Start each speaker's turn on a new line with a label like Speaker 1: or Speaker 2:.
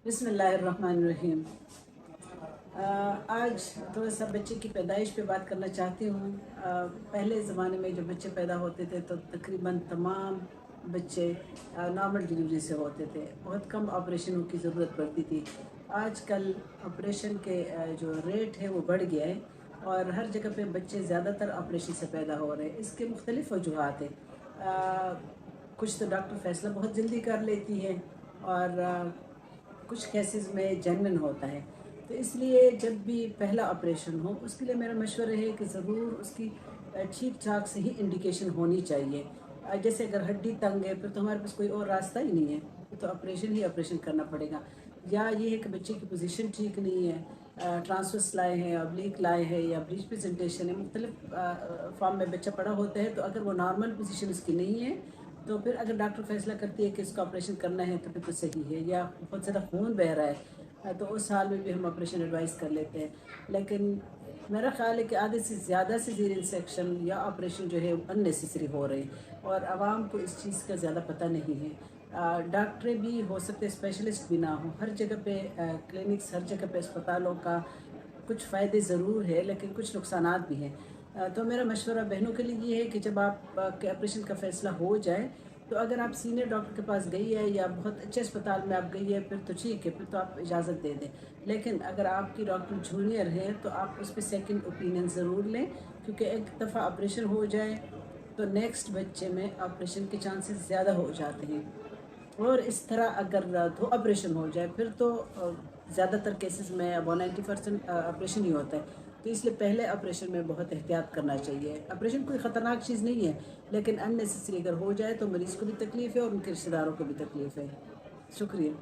Speaker 1: बिस्मिल्लाहिर्रहमानिर्रहीम। आज थोड़ा सा बच्चे की पैदाइश पे बात करना चाहती हूँ। पहले ज़माने में जब बच्चे पैदा होते थे तो तकरीबन तमाम बच्चे नॉर्मल डिलीवरी से होते थे, बहुत कम ऑपरेशनों की ज़रूरत पड़ती थी। आजकल ऑपरेशन के जो रेट है वो बढ़ गया है और हर जगह पे बच्चे ज़्यादातर ऑपरेशन से पैदा हो रहे हैं। इसके मुख्तलिफ़ वजूहात हैं। कुछ तो डॉक्टर फ़ैसला बहुत जल्दी कर लेती है और कुछ केसेस में जेन्युइन होता है। तो इसलिए जब भी पहला ऑपरेशन हो उसके लिए मेरा मशवरा है कि ज़रूर उसकी ठीक ठाक सही इंडिकेशन होनी चाहिए। जैसे अगर हड्डी तंग है फिर तो हमारे पास कोई और रास्ता ही नहीं है, तो ऑपरेशन ही ऑपरेशन करना पड़ेगा। या ये है कि बच्चे की पोजीशन ठीक नहीं है, ट्रांसवर्स लाए हैं, ऑब्लिक लाए हैं या ब्रीच प्रेजेंटेशन है, मुख्तलिफ फॉर्म में बच्चा पड़ा होता है। तो अगर वो नॉर्मल पोजीशन उसकी नहीं है तो फिर अगर डॉक्टर फैसला करती है कि इसका ऑपरेशन करना है तो फिर तो सही है। या बहुत ज़्यादा खून बह रहा है तो उस हाल में भी हम ऑपरेशन एडवाइस कर लेते हैं। लेकिन मेरा ख्याल है कि आधे से ज़्यादा सीज़ेरियन सेक्शन या ऑपरेशन जो है अननेसेसरी हो रहे हैं और आवाम को इस चीज़ का ज़्यादा पता नहीं है। डॉक्टर भी हो सकते स्पेशलिस्ट भी ना हो। हर जगह पे क्लिनिक्स, हर जगह पे अस्पतालों का कुछ फ़ायदे ज़रूर है लेकिन कुछ नुकसानात भी हैं। तो मेरा मशवरा बहनों के लिए ये है कि जब आप के ऑपरेशन का फ़ैसला हो जाए तो अगर आप सीनियर डॉक्टर के पास गई है या बहुत अच्छे अस्पताल में आप गई है फिर तो ठीक है, फिर तो आप इजाज़त दे दें। लेकिन अगर आपकी डॉक्टर जूनियर है तो आप उस पर सेकेंड ओपिनियन ज़रूर लें, क्योंकि एक दफ़ा ऑपरेशन हो जाए तो नेक्स्ट बच्चे में ऑपरेशन के चांसेस ज़्यादा हो जाते हैं। और इस तरह अगर दो ऑपरेशन हो जाए फिर तो ज़्यादातर केसेस में 190% ऑपरेशन ही होता है। तो इसलिए पहले ऑपरेशन में बहुत एहतियात करना चाहिए। ऑपरेशन कोई ख़तरनाक चीज़ नहीं है, लेकिन अननेसेसरी अगर हो जाए तो मरीज़ को भी तकलीफ़ है और उनके रिश्तेदारों को भी तकलीफ़ है। शुक्रिया।